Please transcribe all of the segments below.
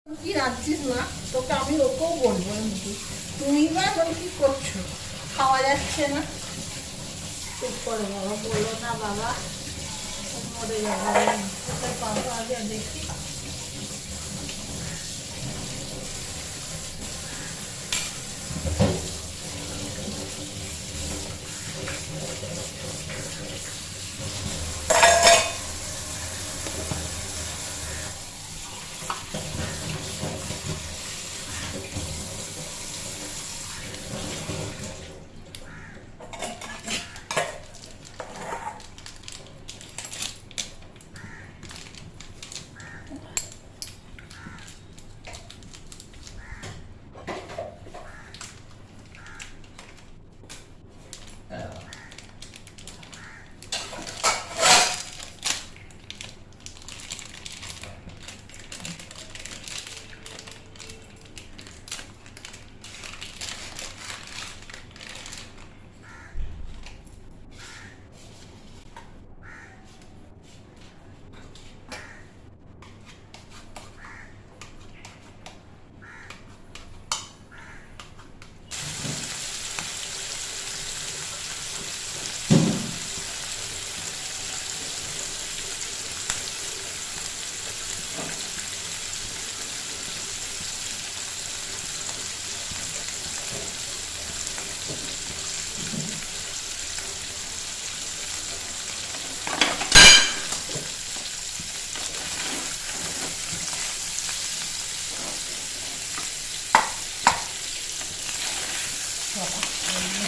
কি রাখছিস না, তোকে আমি ওকেও বলবো নাকি, তুমি বা এখন কি করছো? খাওয়া যাচ্ছে না। চুপ করে বাবা, বলো না বাবা, মরে যাবো। কোথায় পাবো আগে দেখি।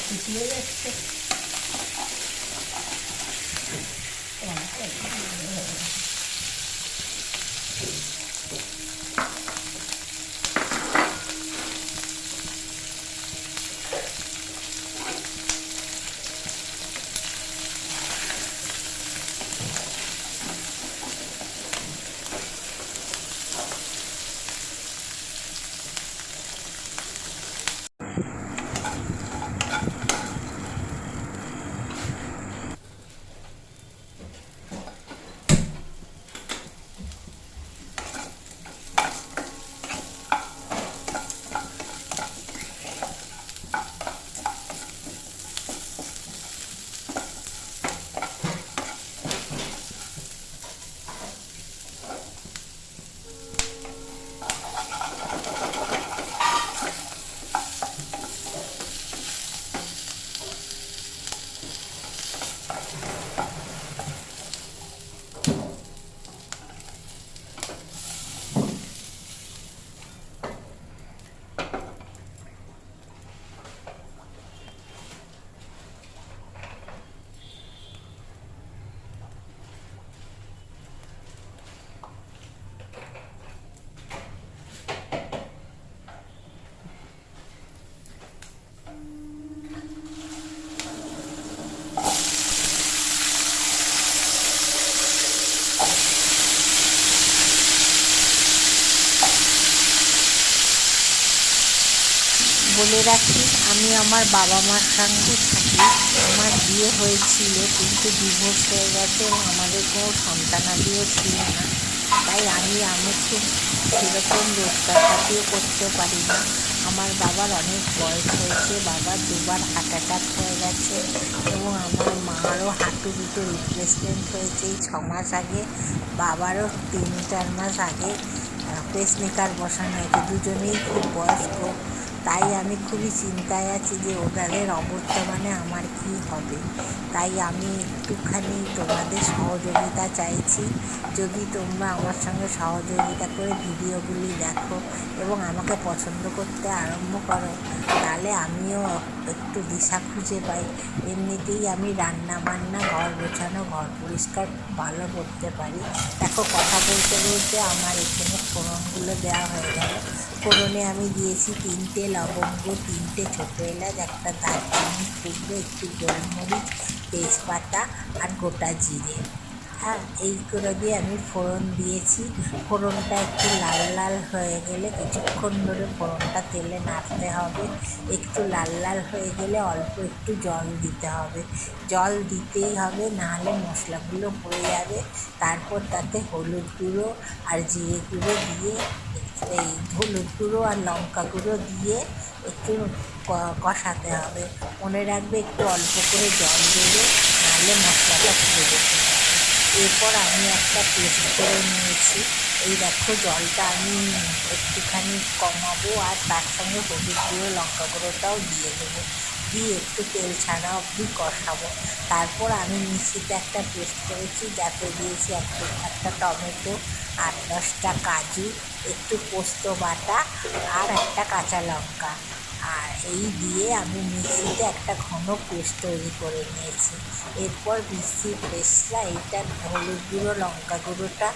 ফুটিয়ে যাচ্ছে। বলে রাখি, আমি আমার বাবা মার সঙ্গে থাকি। আমার বিয়ে হয়েছিল কিন্তু ডিভোর্স হয়ে গেছে এবং আমাদের কোনো সন্তানাদিও ছিল না। তাই আমি খুব সেরকম রোজগারপাতিও করতে পারি না। আমার বাবার অনেক বয়স হয়েছে, বাবার দুবার হার্ট অ্যাটাক হয়ে গেছে এবং আমার মারও হাঁটু দুটো রিপ্লেসমেন্ট হয়েছে এই 6 মাস আগে। বাবারও 3-4 মাস আগে পেসমেকার বসানো হয়েছে। দুজনেই খুব বয়স্ক। তাই আমি খুবই চিন্তায় আছি যে ওনাদের অবর্তমানে আমার কি হবে। তাই আমি একটুখানি তোমাদের সহযোগিতা চাইছি। যদি তোমরা আমার সঙ্গে সহযোগিতা করে ভিডিওগুলি দেখো এবং আমাকে পছন্দ করতে আরম্ভ করো, তাহলে আমিও একটু দিশা খুঁজে পাই। এমনিতেই আমি রান্না বান্না, ঘর গোছানো, ঘর পরিষ্কার ভালো করতে পারি। দেখো, কথা বলতে বলতে আমার এখানে ফোড়নগুলো দেওয়া হয়ে গেল। ফোড়নে আমি দিয়েছি 3টে লবঙ্গ, 3টে ছোটো এলাচ, একটা দারচিনি টুকরো, একটু গোলমরিচ, তেজপাতা আর গোটা জিরে। হ্যাঁ, এইগুলো দিয়ে আমি ফোড়ন দিয়েছি। ফোড়নটা একটু লাল লাল হয়ে গেলে কিছুক্ষণ ধরে ফোড়নটা তেলে নাড়তে হবে। একটু লাল লাল হয়ে গেলে অল্প একটু জল দিতে হবে। জল দিতেই হবে, নাহলে মশলাগুলো পড়ে যাবে। তারপর তাতে হলুদ গুঁড়ো আর জিরে গুঁড়ো দিয়ে এই হলুদ গুঁড়ো আর লঙ্কা গুঁড়ো দিয়ে একটু কষাতে হবে। মনে রাখবে একটু অল্প করে জল দেবে, নাহলে মশলাটা পুড়ে যেতে পারে। এরপর আমি একটা পেস্ট করে নিয়েছি। এই দেখো জলটা আমি একটুখানি কমাবো আর তার সঙ্গে হলুদ গুঁড়ো লঙ্কা গুঁড়োটাও দিয়ে দেবো, দিয়ে একটু তেল ছাড়া অবধি কষাবো। তারপর আমি মিক্সিতে একটা পেস্ট করেছি, যাতে দিয়েছি একটা টমেটো, 8-10টা কাজু, একটু পোস্ত বাটা আর একটা কাঁচা লঙ্কা। আর এই দিয়ে আমি মিক্সিতে একটা ঘন পেস্ট তৈরি করে নিয়েছি। এরপর মিক্সির পেস্টটা এইটা হলুদ গুঁড়ো লঙ্কা গুঁড়োটা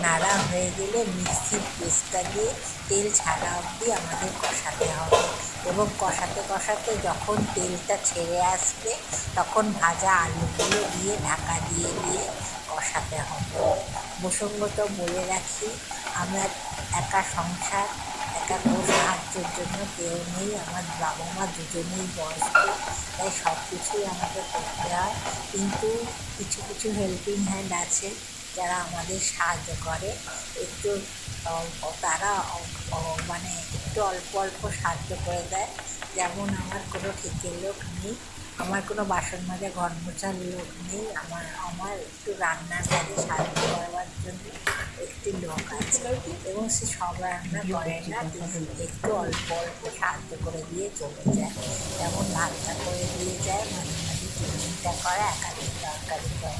নাড়া হয়ে গেলে মিক্সির পেস্টটা দিয়ে তেল ছাড়া অবধি আমাদের কষাতে হবে, এবং কষাতে কষাতে যখন তেলটা ছেড়ে আসবে তখন ভাজা আলুগুলো দিয়ে ঢাকা দিয়ে দিয়ে কষাতে হবে। প্রসঙ্গত বলে রাখি, আমার একা সংসার, একা কেউ সাহায্যের জন্য কেউ নেই। আমার বাবা মা দুজনেই বয়স্ক, তাই সব কিছুই আমাকে করতে হয়। কিন্তু কিছু কিছু হেল্পিং হ্যান্ড আছে যারা আমাদের সাহায্য করে, একটু তারা মানে একটু অল্প অল্প সাহায্য করে দেয়। যেমন আমার কোনো ঠিকের লোক নেই, আমার কোনো বাসন মাজা ঘর মোছার লোক নেই, আমার একটু রান্নার কাজে সাহায্য করবার জন্য একটি লোক আছে, এবং সে সব রান্না করে না, একটু অল্প অল্প সাহায্য করে দিয়ে চলে যায়। যেমন ভাতটা করে দিয়ে যায়, মাঝে মাঝে টিফিনটা করে, একাধিক তরকারি করে।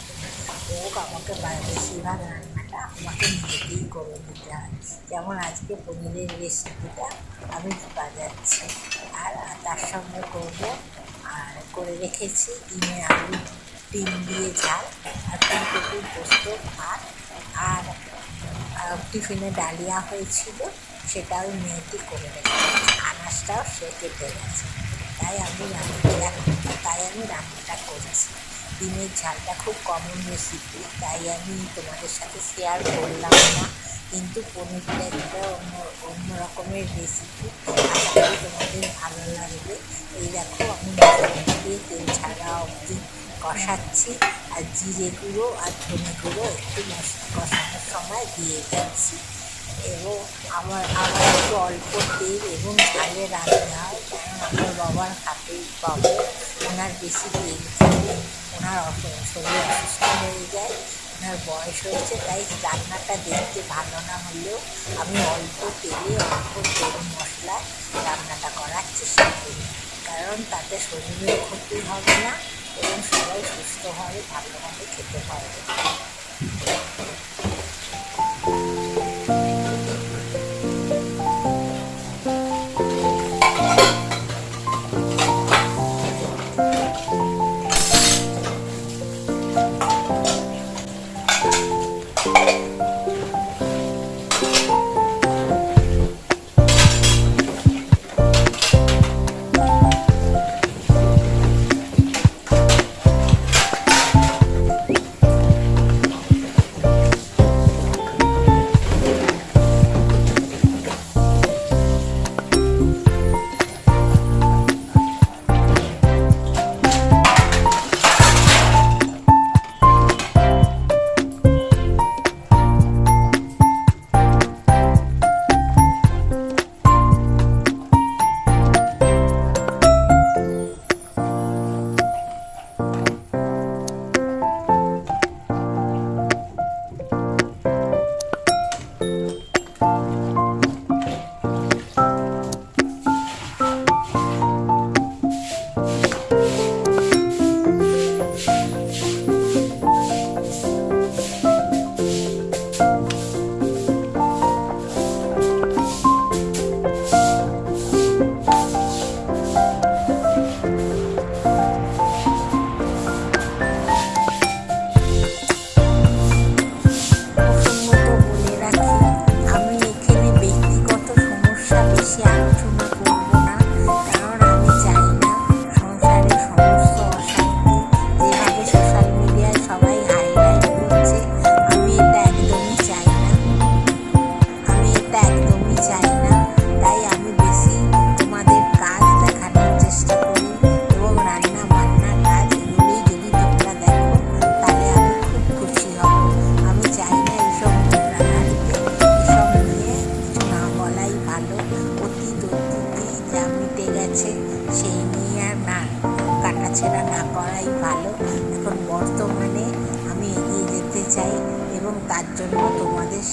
ও আমাকে বেশিরভাগ রান্নাটা আমাকে নিজেকেই করে দিতে হয়। যেমন আজকে পনিরের রেসিপিটা আমি বাজাচ্ছি, আর তার সঙ্গে করবো আর করে রেখেছি ডিম দিয়ে ঝাল, আর ফুলকপির পোস্ত ভাত, আর টিফিনে ডালিয়া হয়েছিল, সেটাও মেয়েটি করে রেখেছে। আনাজটাও সে কেটে গেছে, তাই আমি রান্নাটা করেছি। ডিমের ঝালটা খুব কমন রেসিপি, তাই আমি তোমাদের সাথে শেয়ার করলাম না, কিন্তু পনিরটা একটা অন্য রকমের রেসিপি। আশা করি তোমাদের ভালো লাগবে। এই দেখো আমি মশলাটা দিয়ে তেল ছাড়া অবধি কষাচ্ছি, আর জিরে গুঁড়ো আর ধনে গুঁড়ো একটু কষানোর সময় দিয়ে দিচ্ছি। এবং আমার একটু অল্প তেল এবং ঝালে রান্না হয়, কারণ আমার বাবার হার্টের প্রবলেম, ওনার বেশি তেল খেলে ওনার শরীর অসুস্থ হয়ে যায়, ওনার বয়স হয়েছে, তাই রান্নাটা দেখতে ভালো না হলেও আমি অল্প তেলে অল্প গরম মশলায় রান্নাটা করার চেষ্টা করি, কারণ তাতে শরীরের ক্ষতি হবে না এবং সবাই সুস্থভাবে ভালোভাবে খেতে পারবে।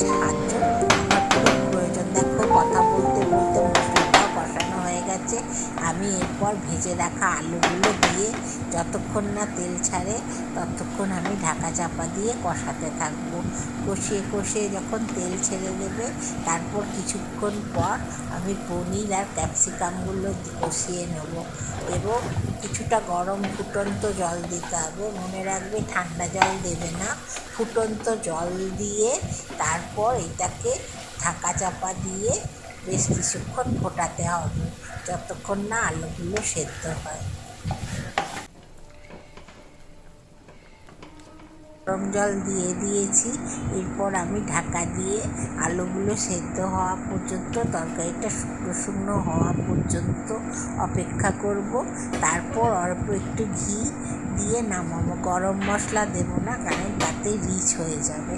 সাহায্য আমার খুব প্রয়োজন। দেখো, কথা বলতে বলতে মশলাটাও কষানো হয়ে গেছে। আমি এরপর ভেজে রাখা আলুগুলো দিয়ে যতক্ষণ না তেল ছাড়ে ততক্ষণ আমি ঢাকা চাপা দিয়ে কষাতে থাকবো। কষিয়ে কষিয়ে যখন তেল ছেড়ে দেবে তারপর কিছুক্ষণ পর আমি পনির আর ক্যাপসিকামগুলো কষিয়ে নেব এবং কিছুটা গরম ফুটন্ত জল দিতে হবে। মনে রাখবে, ঠান্ডা জল দেবে না, ফুটন্ত জল দিয়ে তারপর এটাকে ঢাকা চাপা দিয়ে বেশ কিছুক্ষণ ফোটাতে হবে যতক্ষণ না আলুগুলো সেদ্ধ হয়। গরম জল দিয়ে দিয়েছি। এরপর আমি ঢাকা দিয়ে আলুগুলো সেদ্ধ হওয়া পর্যন্ত, তরকারিটা শুকনো শুকনো হওয়া পর্যন্ত অপেক্ষা করব। তারপর অল্প একটু ঘি দিয়ে নামাবো। গরম মশলা দেব না, কারণ তাতে রিচ হয়ে যাবে।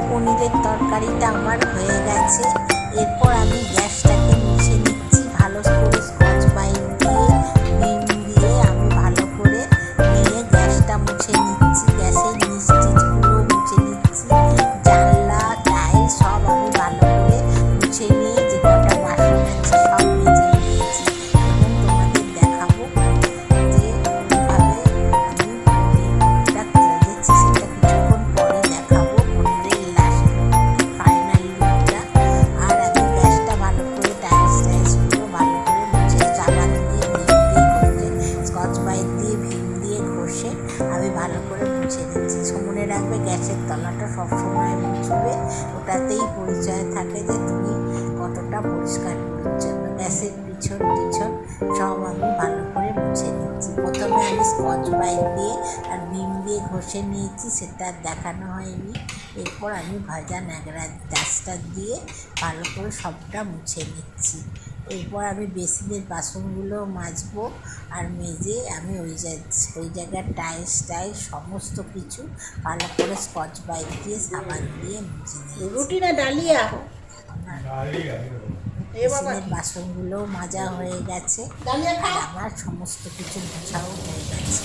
পনিরের তরকারিটা আমার হয়ে গেছে। এরপর আমি গ্যাসটাকে মুছে নিচ্ছি ভালো করে, স্কচ ব্রাইট দিয়ে ভিম দিয়ে আমি ভালো করে নিয়ে গ্যাসটা মুছে নিচ্ছি। গ্যাসের নিচ টিচগুলো মুছে নিচ্ছি, জানলা টাইল সব আমি ভালো করে মুছে নিয়ে যে কটা বাসন আছে সব মেজে নিচ্ছি এবং তোমাদের দেখাবো যে কীভাবে আমি পনিরটা তুলে দিচ্ছি। সেটা কিছুক্ষণ পরে দেখাবো, পনিরের লাস্ট ফাইনাল লুকটা। আর আমি গ্যাসটা ভালো করে টাইলসগুলো ভালো করে মুছে সাবান দিয়ে ভিম দিয়ে ঘষে, স্কচ ব্রাইট দিয়ে ভিম দিয়ে ঘষে আমি ভালো করে মুছে দিচ্ছি। মনে রাখবে, গ্যাসের তলাটা সবসময় মুছবে, ওটাতেই পরিচয় থাকে যে তুমি কতটা পরিষ্কার পরিচ্ছন্ন। গ্যাসের পিছন টিছন সব আমি ভালো করে মুছে নিচ্ছি। প্রথমে আমি স্কচ ব্রাইট দিয়ে আর ভিম দিয়ে ঘষে নিয়েছি, সেটা দেখানো হয়নি। এরপর আমি ভাজা ন্যাকড়া ডাস্টার দিয়ে ভালো করে সবটা মুছে নিচ্ছি। এরপর আমি বেসিনের বাসনগুলো মাজবো আর মেজে আমি ওই জায়গার টাইলস সমস্ত কিছু ভালো করে স্কচ ব্রাইট দিয়ে সাবান দিয়ে মুছে নিই। রুটি না ডালিয়া? বেসিনের বাসনগুলোও মাজা হয়ে গেছে আর আমার সমস্ত কিছু মোছাও হয়ে গেছে।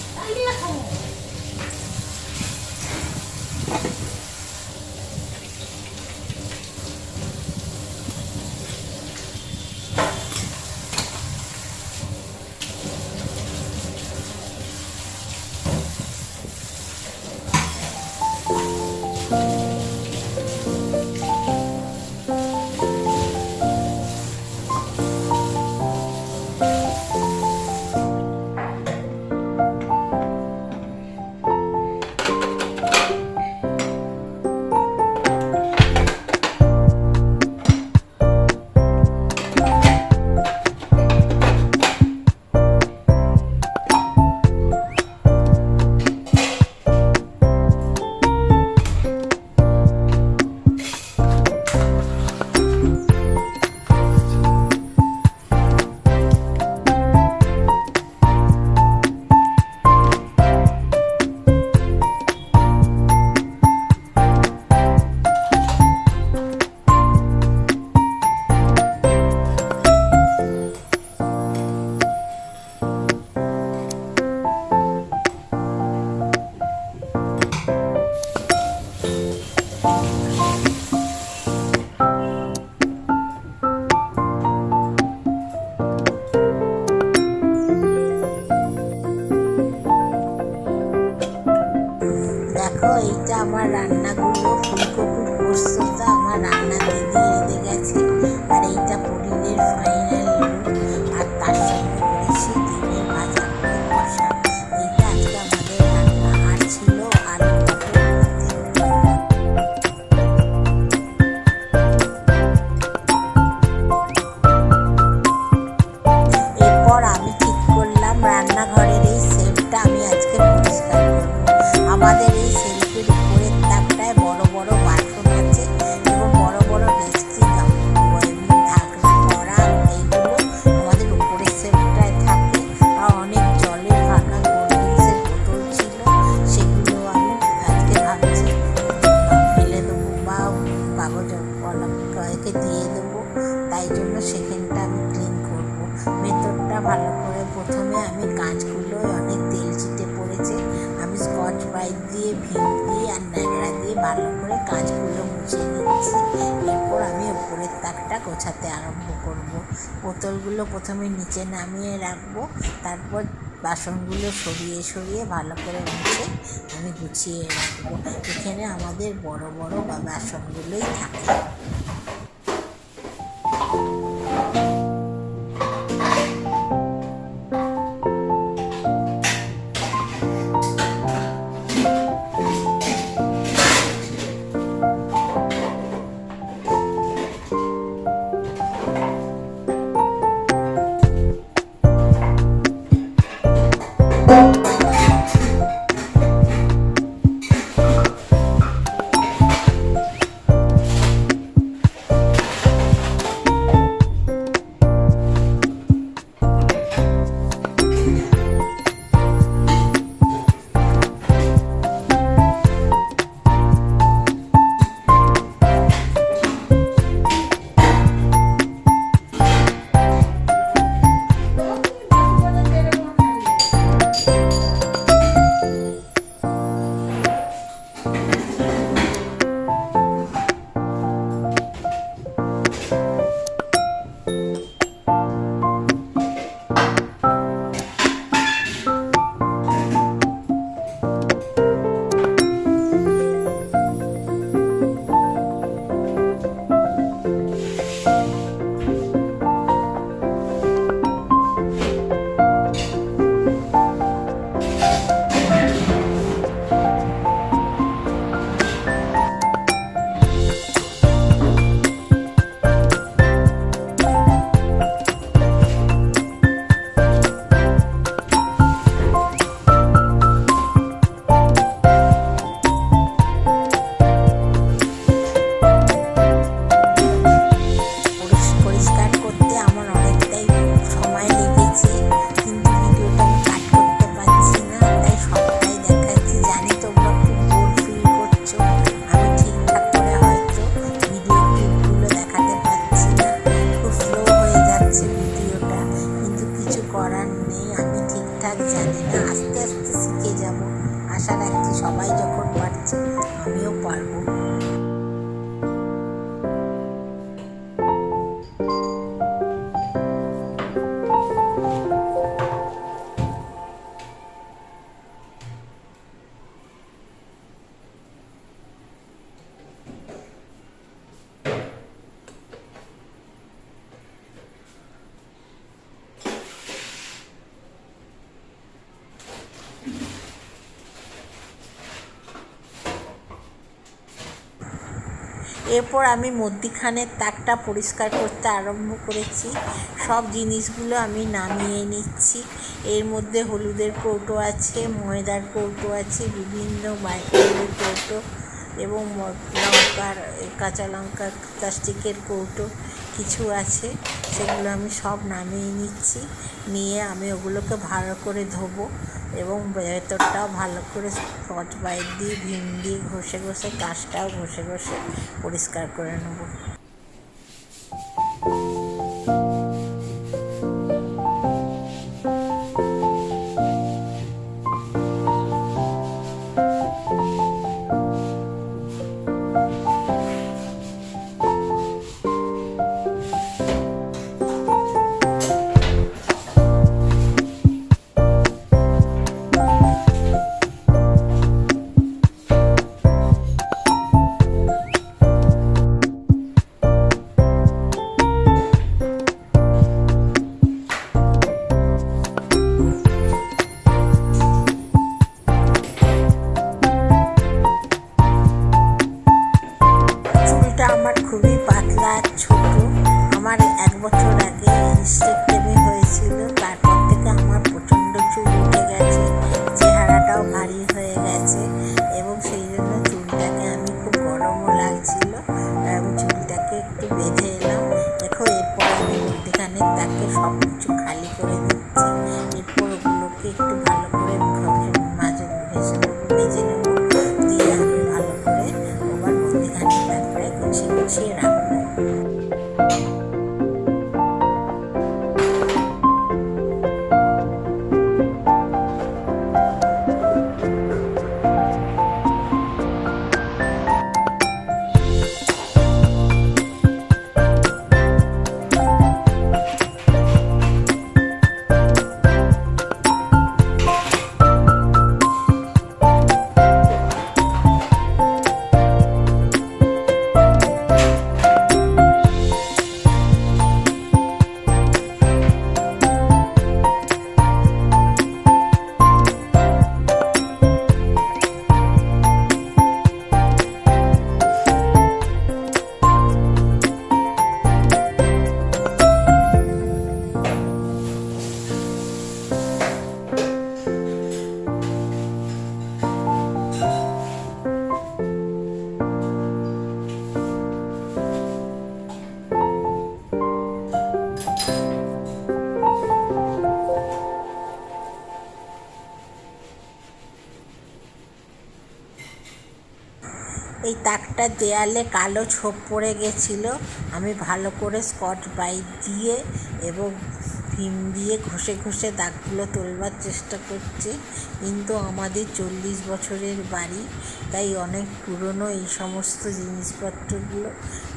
এইটা আমার রান্নাগুলো, ফুলকপির পোস্তটা আমার রান্না দিদি এনে গেছে। আর এইটা পনিরের ফাইনাল লুক। আর তার সঙ্গে করেছি ডিমের ভাজা করে কষা। এইটা আজকে আমাদের রান্না। আর ছিল আলু পটল ভাতে। এরপর আমি ঠিক করলাম রান্নাঘরের এই সেলফটা আমি আজকে পরিষ্কার করব। আমাদের এই সেলফের উপরের তাকটায় বড় বড় বাসন আছে এবং বড় বড় ডেস্কি ঢাকনা করা, এইগুলো আমাদের উপরের সেলফটায় থাকে। আর অনেক জলের ফাঁকা কোল্ড ড্রিঙ্কসের বোতল ছিল, সেগুলো আমি আজকে ভাবছি ফেলে দেবো বা কাগজকে দিয়ে দেবো। তাই জন্য সেখানটা আমি ক্লিন করব। ভেতরটা ভালো করে প্রথমে আমি কাঁচগুলো অনেক তেল ছিটে পড়েছে, আমি স্কচ ব্রাইট দিয়ে ভিম দিয়ে আর ন্যাকড়া দিয়ে ভালো করে কাঁচগুলো মুছে নিচ্ছি। এরপর আমি উপরের তাকটা গোছাতে আরম্ভ করব। বোতলগুলো প্রথমে নিচে নামিয়ে রাখবো, তারপর বাসনগুলো সরিয়ে সরিয়ে ভালো করে মুছে আমি গুছিয়ে রাখবো। এখানে আমাদের বড় বড় বাসনগুলোই থাকে। আশা রাখছি সবাই যখন পারছে আমিও পারবো। এরপর আমি মধ্যিখানের তাকটা পরিষ্কার করতে আরম্ভ করেছি। সব জিনিসগুলো আমি নামিয়ে নিচ্ছি। এর মধ্যে হলুদের কৌটো আছে, ময়দার কৌটো আছে, বিভিন্ন মাইক্রোওয়েভের কৌটো এবং লঙ্কার কাঁচা লঙ্কা প্লাস্টিকের কৌটো কিছু আছে। সেগুলো আমি সব নামিয়ে নিচ্ছি। নিয়ে আমি ওগুলোকে ভালো করে ধোবো এবং ভেতরটাও ভালো করে স্কচ ব্রাইট দিয়ে ভিম দিয়ে ঘষে ঘষে কাঁচটাও ঘষে ঘষে পরিষ্কার করে নেবো। একটু ভালো করে মাঝে ভেজে নেব, দিয়ে আমি ভালো করে আবার মধ্যেখানে তারপরে গুছিয়ে গুছিয়ে রাখবো। এই তাকটা দেয়ালে কালো ছোপ পড়ে গেছিলো, আমি ভালো করে স্কচ ব্রাইট দিয়ে এবং ভিম দিয়ে ঘষে ঘষে দাগগুলো তোলবার চেষ্টা করছি, কিন্তু আমাদের 40 বছরের বাড়ি, তাই অনেক পুরনো এই সমস্ত জিনিসপত্রগুলো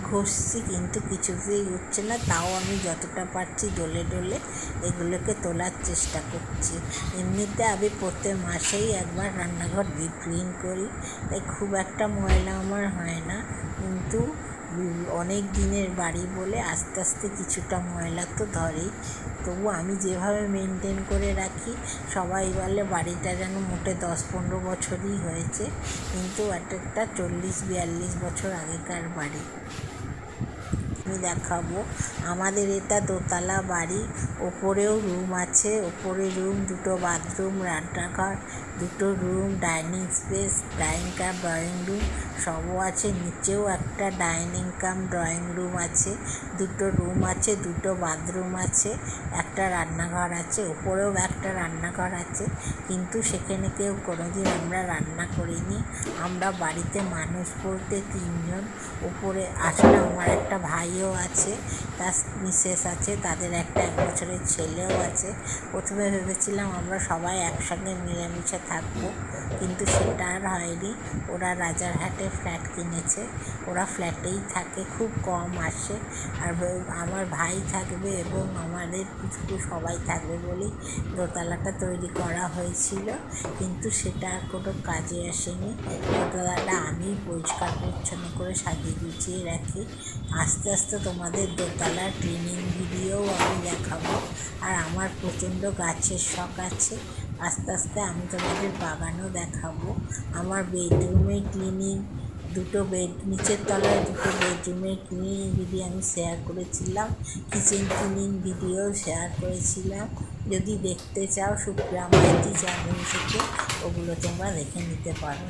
ঘষছি, কিন্তু কিছুতেই উঠছে না। তাও আমি যতটা পারছি ডলে ডলে এগুলোকে তোলার চেষ্টা করছি। এমনিতে আমি প্রত্যেক মাসেই একবার রান্নাঘর ডিপ ক্লিন করি, তাই খুব একটা ময়লা আমার হয় না, কিন্তু অনেক দিনের বাড়ি বলে আস্তে আস্তে কিছুটা ময়লা তো ধরেই। তবু আমি যেভাবে মেনটেন করে রাখি, সবাই বলে বাড়িটা যেন মোটে 10-15 বছরই হয়েছে, কিন্তু একটা 40-42 বছর আগেকার বাড়ি। আমি দেখাবো, আমাদের এটা দোতলা বাড়ি, ওপরেও রুম আছে, ওপরে রুম, দুটো বাথরুম, রান্নাঘর, দুটো রুম, ডাইনিং স্পেস, ডাইনিং কাম ড্রয়িং রুম সবও আছে। নিচেও একটা ডাইনিং কাম ড্রয়িং রুম আছে, দুটো রুম আছে, দুটো বাথরুম আছে, একটা রান্নাঘর আছে, ওপরেও একটা রান্নাঘর আছে, কিন্তু সেখানে কেউ কোনোদিন আমরা রান্না করিনি। আমরা বাড়িতে মানুষ বলতে 3 জন। ওপরে আসলে আমার একটা ভাইও আছে, তার মিসেস আছে, তাদের একটা 1 বছরের ছেলেও আছে। প্রথমে ভেবেছিলাম আমরা সবাই একসঙ্গে মিলেমিশে থাকবো, কিন্তু সেটা আর হয়নি। ওরা রাজারহাটে ফ্ল্যাট কিনেছে, ওরা ফ্ল্যাটেই থাকে, খুব কম আসে। আর আমার ভাই থাকবে এবং আমাদের কিছু সবাই থাকবে বলেই দোতলাটা তৈরি করা হয়েছিল, কিন্তু সেটা আর কোনো কাজে আসেনি। দোতলাটা আমি পরিষ্কার পরিচ্ছন্ন করে সাজিয়ে গুছিয়ে রাখি। আস্তে আস্তে তোমাদের দোতলার ক্লিনিং ভিডিওও আমি দেখাবো। আর আমার প্রচণ্ড গাছের শখ আছে, আস্তে আস্তে আমি তোমাদের বাগানও দেখাবো। আমার বেডরুমের ক্লিনিং, নিচের তলায় দুটো বেডরুমের ক্লিনিং ভিডিও আমি শেয়ার করেছিলাম, কিচেন ক্লিনিং ভিডিও শেয়ার করেছিলাম। যদি দেখতে চাও সুপ্রিয়া মাইতি চ্যানেল থেকে ওগুলো তোমরা দেখে নিতে পারো।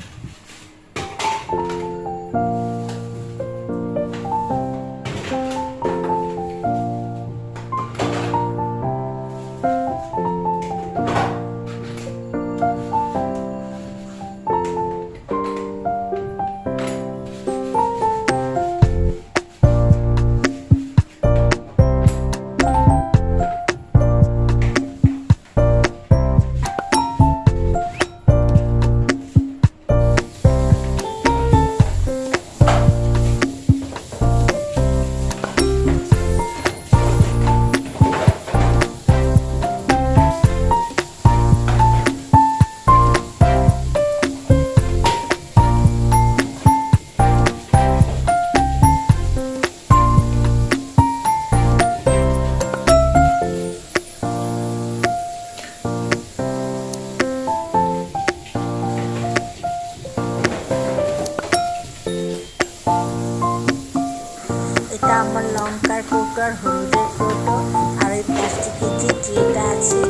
এটা আমার লঙ্কার কৌটো আর হলুদের কৌটো, আর ওই প্লাস্টিকের যে ট্রেটা আছে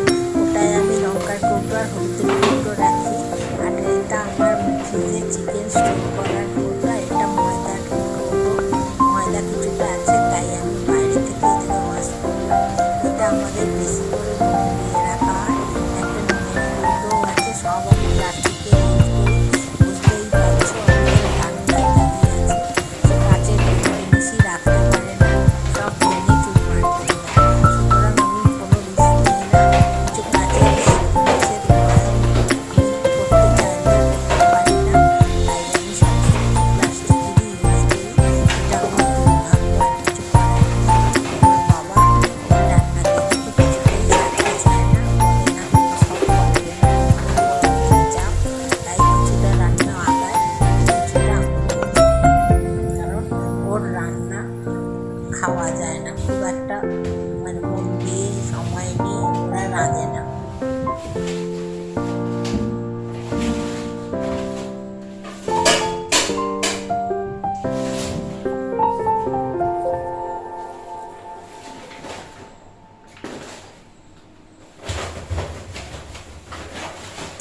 ওটায় আমি লঙ্কার কৌটো আর হলুদের কৌটো রাখি। আর এটা আমার ফ্রিজে চিকেন স্টোর করার কৌটো, এটা ময়দার কৌটো, ময়দা কিছুটা আছে তাই আমি বাইরে থেকে এদিকে ওয়াশ করলাম। এটা আমাদের বেশি করে নুন দিয়ে রাখা হয়, একটা নুনের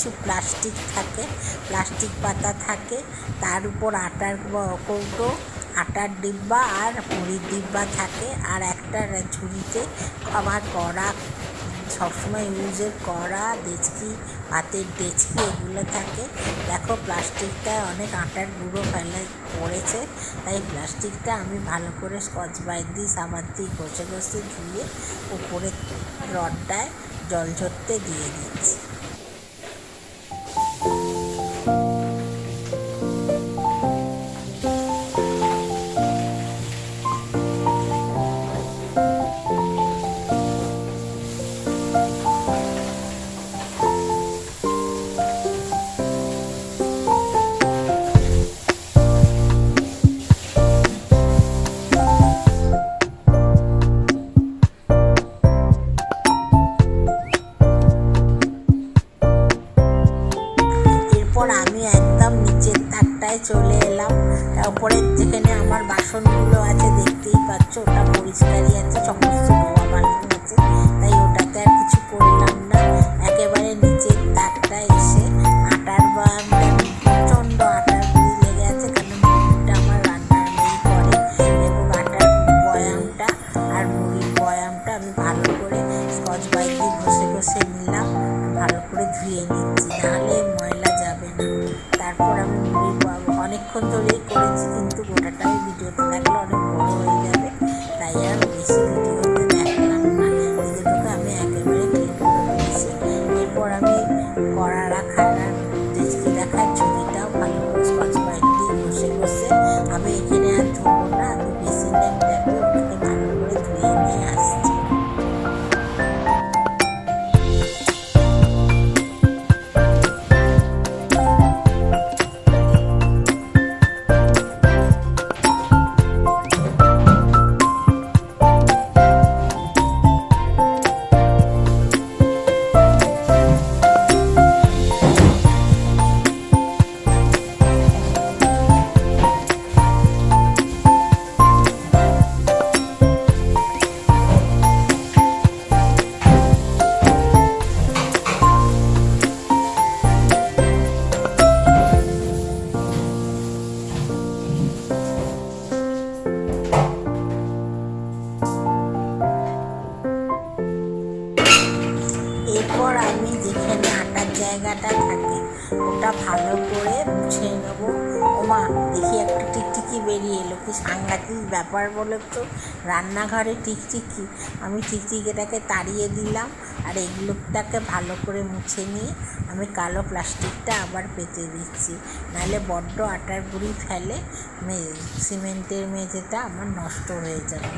কিছু প্লাস্টিক থাকে, প্লাস্টিক পাতা থাকে, তার উপর আটার কৌটো, আটার ডিব্বা আর মুড়ির ডিব্বা থাকে, আর একটা ঝুড়িতে আমার কড়া, সবসময় ইউজের কড়া, ডেচকি, ভাতের ডেচকি এগুলো থাকে। দেখো প্লাস্টিকটায় অনেক আটার গুঁড়ো পড়েছে, তাই প্লাস্টিকটা আমি ভালো করে স্কচ ব্রাইট দিয়ে সাবান দিয়ে ঘষে ঘষে ধুয়ে উপরে রডটায় জল ঝরতে দিয়ে দিচ্ছি। আমি একদম নিচের তাকটায় চলে এলাম। তারপরে যেখানে আমার বাসনগুলো আছে দেখতেই পাচ্ছ, ওটা পরিষ্কারই আছে, সমস্ত ধোয়া বাসন আছে, তাই ওটাতে আর কিছু করলাম না। একেবারে নিচের তাকটায় এসে আটার বয়ামটা, প্রচণ্ড আটার গুঁড়ি লেগে আছে, কারণ মুড়িটা আমার রান্নার মেয়ে করে, এবং আটার বয়ামটা আর মুড়ির বয়ামটা আমি ভালো করে স্কচ ব্রাইট দিয়ে ঘষে ঘষে নিলাম, ভালো করে ধুয়ে নিচ্ছি, নাহলে ময়লা যাবে না। তারপর আমি মুড়ির অনেকক্ষণ ধরেই করেছি, কিন্তু গোটাটা আমি ভিডিওতে দেখলে অনেক বড় হয়ে যাবে, তাই আর বেশি ভিডিওতে দেখলাম না। ভিডিওটাকে আমি একেবারে ক্লিন করে নিয়েছি। এরপর আমি কড়া রাখার আর ডেচকি রাখার ঝুড়িটাও ভালো করে স্কচ ব্রাইট দিয়ে ঘষে ঘষে, আমি এখানে আর ধোবো না, আমি বেসিনে দেখবো ওটাকে ভালো করে ধুয়ে নিয়ে আসছি। এরপর আমি যেখানে আটার জায়গাটা থাকে ওটা ভালো করে মুছে নেবো। ওমা, দেখি একটা টিকটিকি বেরিয়ে এলো, কি সাংঘাতিক ব্যাপার বলে তো, রান্নাঘরে টিকটিকি। আমি টিকটিকিটাকে তাড়িয়ে দিলাম, আর এগুলোটাকে ভালো করে মুছে নিয়ে আমি কালো প্লাস্টিকটা আবার পেতে দিচ্ছি, নাহলে বড্ড আটার গুঁড়ি ফেলে সিমেন্টের মেঝেটা আমার নষ্ট হয়ে যাবে।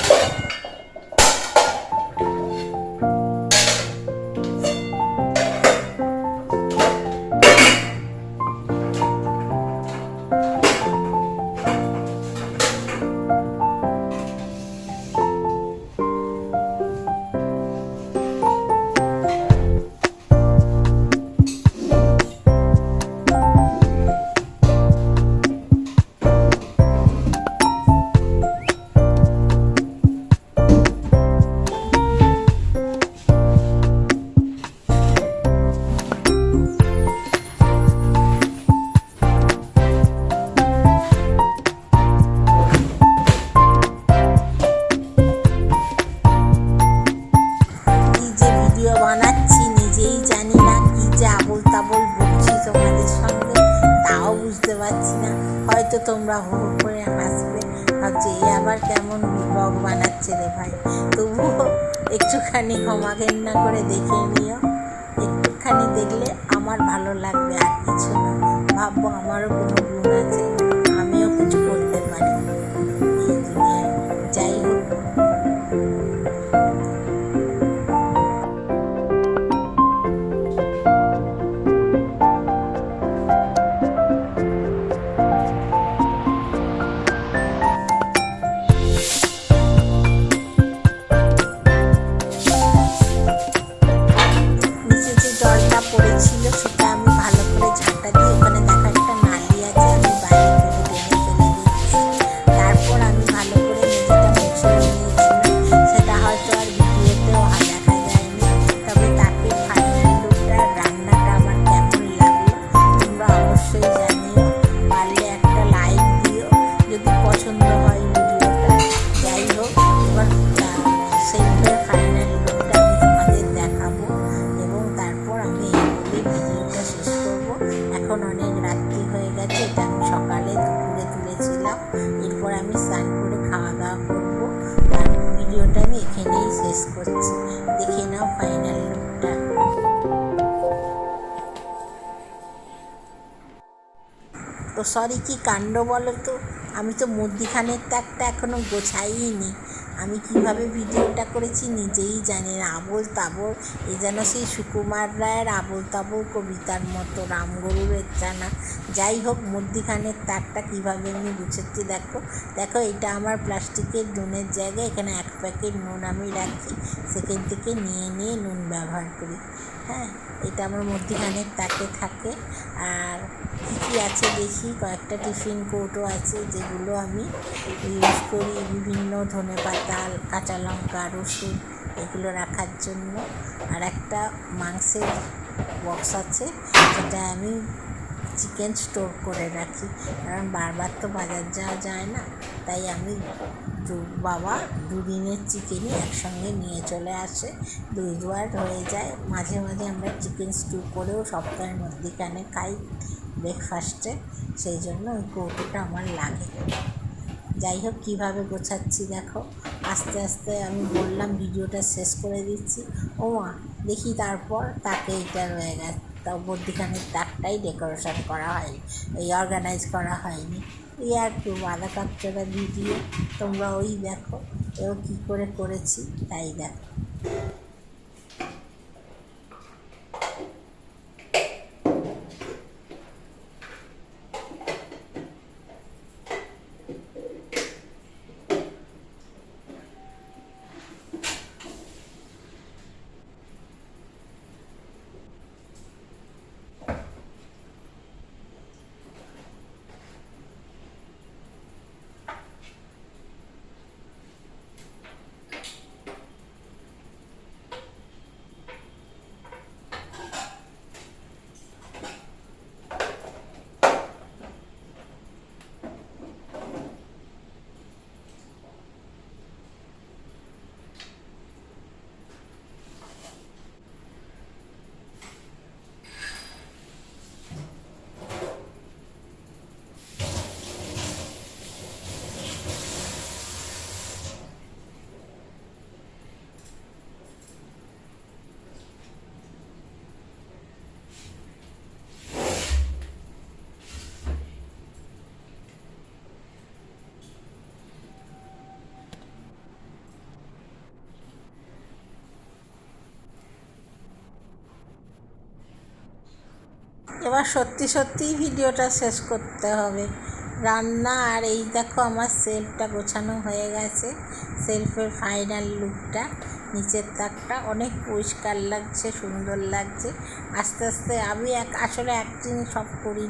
বানাচ্ছি নিজেই জানি না, কি যে আবোল তাবোল বলছি তোমাদের সঙ্গে তাও বুঝতে পারছি না। হয়তো তোমরা হো হো করে হাসবে, ভাবছে এ আবার কেমন ব্লগ বানাচ্ছে রে ভাই। তবুও একটুখানি ক্ষমা ঘেন্না করে দেখে নিও, একটুখানি দেখলে আমার ভালো লাগবে, আর কিছু না। ভাববো আমারও কোনো গুণ আছে, আমিও কিছু করতে পারি এই দুনিয়ায়। যাই হোক, পড়েছিল সেটা আমি ভালো করে ঝাঁটা দিয়ে, ওখানে দেখা একটা নালি আছে, আমি বাইরে ও সরি, কি কাণ্ড বলো তো, আমি তো মধ্যিখানের তাকটা এখনও গোছাইনি। আমি কিভাবে ভিডিওটা করেছি নিজেই জানি না, আবোল তাবোল। এ যেন সেই সুকুমার রায়ের আবোল তাবোল কবিতার মতো, রামগরুর না। যাই হোক, মধ্যিখানের তাকটা কীভাবে আমি গুছেছি দেখো। দেখো, এটা আমার প্লাস্টিকের নুনের জায়গা। এখানে 1 প্যাকেট নুন আমি রাখি, সেখান থেকে নিয়ে নুন ব্যবহার করি। হ্যাঁ, এটা আমার মধ্যিখানের তাকে থাকে। আর কী আছে দেখি, কয়েকটা টিফিন কৌটো আছে যেগুলো আমি ইউজ করি বিভিন্ন ধনেপাতা, কাঁচা লঙ্কা, রসুন এগুলো রাখার জন্য। আর একটা মাংসের বক্স আছে, যেটা আমি চিকেন স্টোর করে রাখি, কারণ বারবার তো বাজার যাওয়া যায় না। তাই আমি বাবা 2 দিনের চিকেনই একসঙ্গে নিয়ে চলে আসে, 2 দুয়ার হয়ে যায়। মাঝে মাঝে আমরা চিকেন স্টু করেও সপ্তাহের মধ্যিখানে খাই ব্রেকফাস্টে, সেই জন্য ওই কৌটোটা আমার লাগে। যাই হোক, কীভাবে গোছাচ্ছি দেখো। আস্তে আস্তে আমি বললাম ভিডিওটা শেষ করে দিচ্ছি। ও মা, দেখি তারপর তাকে এটা রয়ে গেছে, তাও মধ্যিখানের তাকটাই ডেকোরেশন করা হয়নি, এই অর্গানাইজ করা হয়নি। এই আর কি বাঁধা কাপড়া ভিডিও, তোমরা ওই দেখো এও কী করে করেছি তাই দেখো। এবার সত্যিই ভিডিওটা শেষ করতে হবে। রান্না আর এই দেখো আমার সেলফটা গোছানো হয়ে গেছে, সেলফের ফাইনাল লুকটা। নিচের তাকটা অনেক পরিষ্কার লাগছে, সুন্দর লাগছে। আস্তে আস্তে আমি আসলে এক জিনিস সব করি।